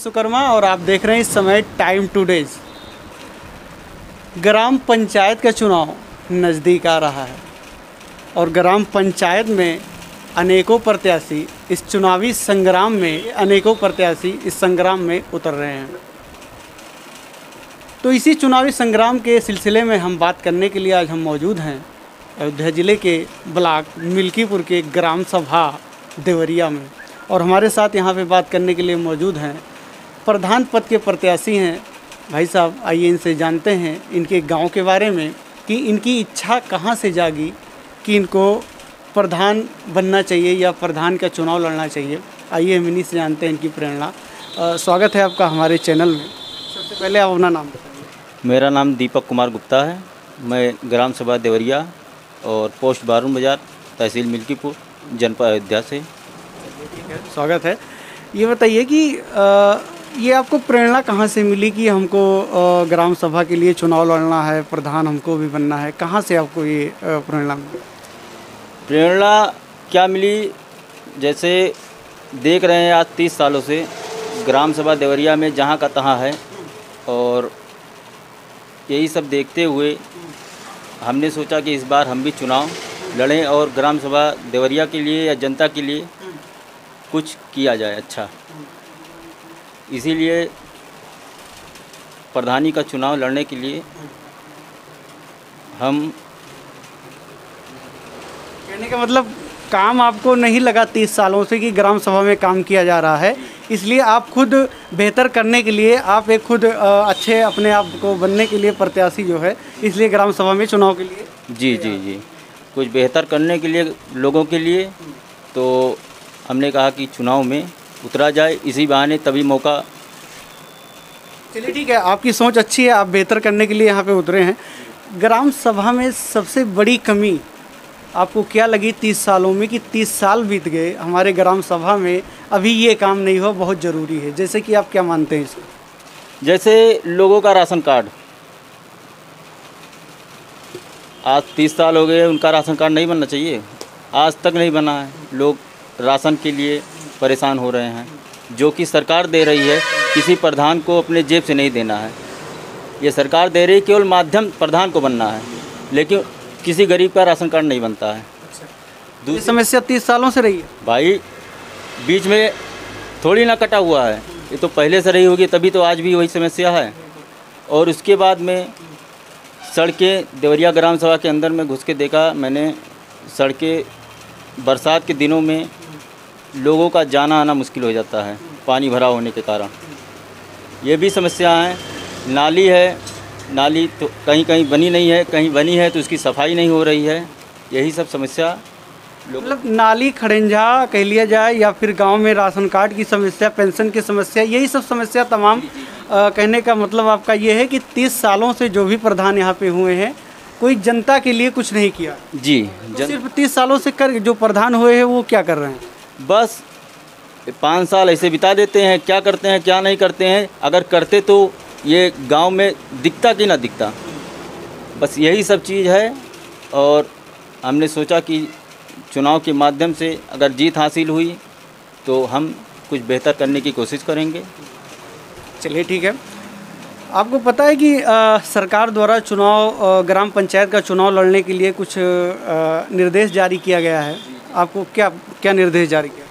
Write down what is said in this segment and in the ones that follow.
विश्वकर्मा और आप देख रहे हैं इस समय टाइम टुडेज। ग्राम पंचायत का चुनाव नज़दीक आ रहा है और ग्राम पंचायत में अनेकों प्रत्याशी इस चुनावी संग्राम में उतर रहे हैं। तो इसी चुनावी संग्राम के सिलसिले में हम बात करने के लिए आज हम मौजूद हैं अयोध्या ज़िले के ब्लॉक मिल्कीपुर के ग्राम सभा देवरिया में, और हमारे साथ यहाँ पे बात करने के लिए मौजूद हैं प्रधान पद के प्रत्याशी हैं भाई साहब। आइए इनसे जानते हैं इनके गांव के बारे में कि इनकी इच्छा कहाँ से जागी कि इनको प्रधान बनना चाहिए या प्रधान का चुनाव लड़ना चाहिए। आइए हम इन्हीं से जानते हैं इनकी प्रेरणा। स्वागत है आपका हमारे चैनल में। सबसे पहले आप अपना नाम बताइए। मेरा नाम दीपक कुमार गुप्ता है। मैं ग्राम सभा देवरिया और पोस्ट बारून बाजार तहसील मिल्कीपुर जनपद अयोध्या से। ठीक है, स्वागत है। ये बताइए कि ये आपको प्रेरणा कहाँ से मिली कि हमको ग्राम सभा के लिए चुनाव लड़ना है, प्रधान हमको भी बनना है? कहाँ से आपको ये प्रेरणा मिली? प्रेरणा क्या मिली, जैसे देख रहे हैं आज 30 सालों से ग्राम सभा देवरिया में जहाँ का तहाँ है, और यही सब देखते हुए हमने सोचा कि इस बार हम भी चुनाव लड़ें और ग्राम सभा देवरिया के लिए या जनता के लिए कुछ किया जाए अच्छा। इसीलिए प्रधानी का चुनाव लड़ने के लिए हम कहने का मतलब काम आपको नहीं लगा 30 सालों से कि ग्राम सभा में काम किया जा रहा है, इसलिए आप खुद बेहतर करने के लिए आप एक खुद अच्छे अपने आप को बनने के लिए प्रत्याशी जो है, इसलिए ग्राम सभा में चुनाव के लिए जी कुछ बेहतर करने के लिए लोगों के लिए, तो हमने कहा कि चुनाव में उतरा जाए, इसी बहाने तभी मौका। चलिए ठीक है, आपकी सोच अच्छी है, आप बेहतर करने के लिए यहाँ पे उतरे हैं। ग्राम सभा में सबसे बड़ी कमी आपको क्या लगी 30 सालों में कि 30 साल बीत गए हमारे ग्राम सभा में अभी ये काम नहीं हुआ, बहुत ज़रूरी है? जैसे कि आप क्या मानते हैं इसको? जैसे लोगों का राशन कार्ड, आज 30 साल हो गए, उनका राशन कार्ड नहीं बनना चाहिए, आज तक नहीं बना है। लोग राशन के लिए परेशान हो रहे हैं, जो कि सरकार दे रही है, किसी प्रधान को अपने जेब से नहीं देना है। ये सरकार दे रही है, केवल माध्यम प्रधान को बनना है, लेकिन किसी गरीब का राशन कार्ड नहीं बनता है। ये समस्या 30 सालों से रही है भाई, बीच में थोड़ी ना कटा हुआ है, ये तो पहले से रही होगी, तभी तो आज भी वही समस्या है। और उसके बाद में सड़कें, देवरिया ग्राम सभा के अंदर में घुस के देखा मैंने, सड़कें बरसात के दिनों में लोगों का जाना आना मुश्किल हो जाता है पानी भरा होने के कारण। ये भी समस्या है। नाली है, नाली तो कहीं कहीं बनी नहीं है, कहीं बनी है तो उसकी सफाई नहीं हो रही है। यही सब समस्या मतलब नाली खड़ंजा कह लिया जाए या फिर गांव में राशन कार्ड की समस्या, पेंशन की समस्या, यही सब समस्या तमाम। कहने का मतलब आपका ये है कि 30 सालों से जो भी प्रधान यहाँ पे हुए हैं, कोई जनता के लिए कुछ नहीं किया जी। तो सिर्फ 30 सालों से कर जो प्रधान हुए हैं वो क्या कर रहे हैं? बस 5 साल ऐसे बिता देते हैं, क्या करते हैं क्या नहीं करते हैं। अगर करते तो ये गांव में दिखता कि ना दिखता, बस यही सब चीज़ है। और हमने सोचा कि चुनाव के माध्यम से अगर जीत हासिल हुई तो हम कुछ बेहतर करने की कोशिश करेंगे। चलिए ठीक है। आपको पता है कि सरकार द्वारा चुनाव ग्राम पंचायत का चुनाव लड़ने के लिए कुछ निर्देश जारी किया गया है। आपको क्या क्या निर्देश जारी किया?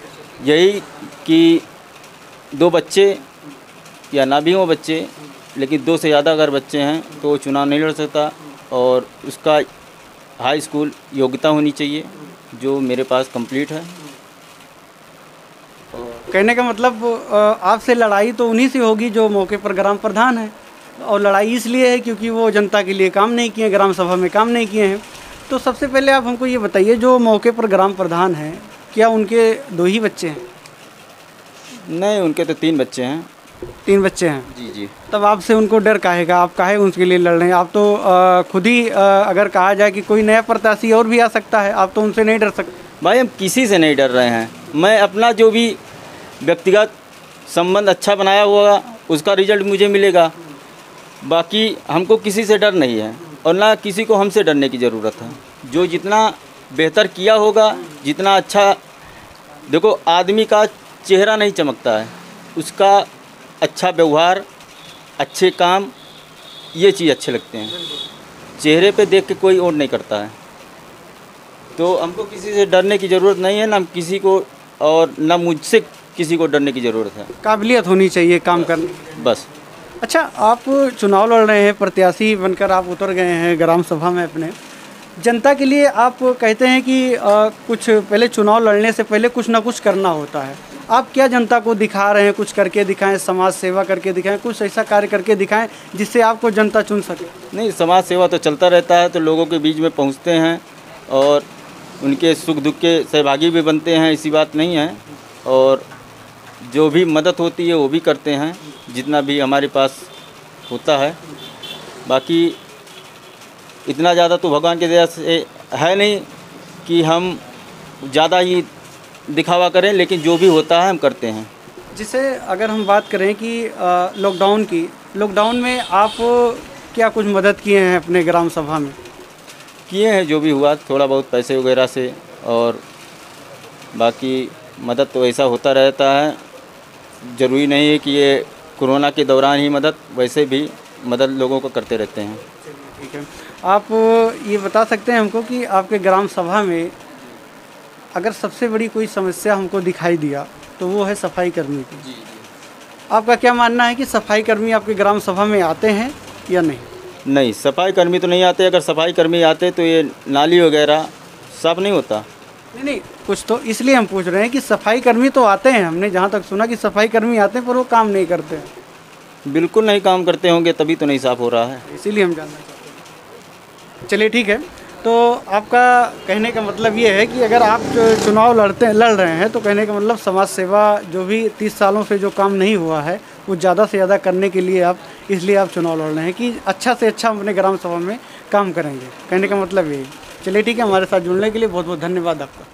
यही कि 2 बच्चे या ना भी हो बच्चे, लेकिन 2 से ज़्यादा अगर बच्चे हैं तो वो चुनाव नहीं लड़ सकता, और उसका हाई स्कूल योग्यता होनी चाहिए, जो मेरे पास कंप्लीट है। कहने का मतलब आपसे लड़ाई तो उन्हीं से होगी जो मौके पर ग्राम प्रधान है, और लड़ाई इसलिए है क्योंकि वो जनता के लिए काम नहीं किए, ग्राम सभा में काम नहीं किए हैं। तो सबसे पहले आप हमको ये बताइए, जो मौके पर ग्राम प्रधान हैं, क्या उनके 2 ही बच्चे हैं? नहीं, उनके तो 3 बच्चे हैं। 3 बच्चे हैं? जी। तब आपसे उनको डर काहेगा? आप काहे उनके लिए लड़ रहे हैं? आप तो खुद ही अगर कहा जाए कि कोई नया प्रत्याशी और भी आ सकता है, आप तो उनसे नहीं डर सकते? भाई, हम किसी से नहीं डर रहे हैं। मैं अपना जो भी व्यक्तिगत संबंध अच्छा बनाया हुआ उसका रिजल्ट मुझे मिलेगा। बाकी हमको किसी से डर नहीं है, और ना किसी को हमसे डरने की ज़रूरत है। जो जितना बेहतर किया होगा, जितना अच्छा, देखो आदमी का चेहरा नहीं चमकता है, उसका अच्छा व्यवहार, अच्छे काम, ये चीज़ अच्छे लगते हैं। चेहरे पे देख के कोई और नहीं करता है। तो हमको किसी से डरने की ज़रूरत नहीं है, ना किसी को, और ना मुझसे किसी को डरने की ज़रूरत है। काबिलियत होनी चाहिए काम करने की। बस। अच्छा, आप चुनाव लड़ रहे हैं, प्रत्याशी बनकर आप उतर गए हैं ग्राम सभा में अपने। जनता के लिए आप कहते हैं कि कुछ पहले चुनाव लड़ने से पहले कुछ ना कुछ करना होता है। आप क्या जनता को दिखा रहे हैं? कुछ करके दिखाएं, समाज सेवा करके दिखाएं, कुछ ऐसा कार्य करके दिखाएं जिससे आपको जनता चुन सके। नहीं, समाज सेवा तो चलता रहता है, तो लोगों के बीच में पहुंचते हैं और उनके सुख दुख के सहभागी भी बनते हैं, ऐसी बात नहीं है। और जो भी मदद होती है वो भी करते हैं, जितना भी हमारे पास होता है। बाकी इतना ज़्यादा तो भगवान की दया से है नहीं कि हम ज़्यादा ही दिखावा करें, लेकिन जो भी होता है हम करते हैं। जिसे अगर हम बात करें कि लॉकडाउन की, लॉकडाउन में आप क्या कुछ मदद किए हैं अपने ग्राम सभा में? किए हैं, जो भी हुआ थोड़ा बहुत पैसे वगैरह से, और बाकी मदद तो ऐसा होता रहता है। ज़रूरी नहीं है कि ये कोरोना के दौरान ही मदद, वैसे भी मदद लोगों को करते रहते हैं। ठीक है, आप ये बता सकते हैं हमको कि आपके ग्राम सभा में अगर सबसे बड़ी कोई समस्या हमको दिखाई दिया तो वो है सफाई कर्मी की। जी। आपका क्या मानना है कि सफाई कर्मी आपके ग्राम सभा में आते हैं या नहीं? नहीं, सफाई कर्मी तो नहीं आते। अगर सफाई कर्मी आते तो ये नाली वगैरह साफ नहीं होता। नहीं, कुछ तो इसलिए हम पूछ रहे हैं कि सफाई कर्मी तो आते हैं। हमने जहाँ तक सुना कि सफाई कर्मी आते हैं पर वो काम नहीं करते हैं। बिल्कुल नहीं काम करते होंगे, तभी तो नहीं साफ हो रहा है। इसीलिए हम जानना चाहते हैं। चलिए ठीक है, तो आपका कहने का मतलब ये है कि अगर आप चुनाव लड़ रहे हैं तो कहने का मतलब समाज सेवा जो भी 30 सालों से जो काम नहीं हुआ है वो ज़्यादा से ज़्यादा करने के लिए आप, इसलिए आप चुनाव लड़ रहे हैं कि अच्छा से अच्छा अपने ग्राम सभा में काम करेंगे। कहने का मतलब यही। चलिए ठीक है, हमारे साथ जुड़ने के लिए बहुत बहुत धन्यवाद आपका।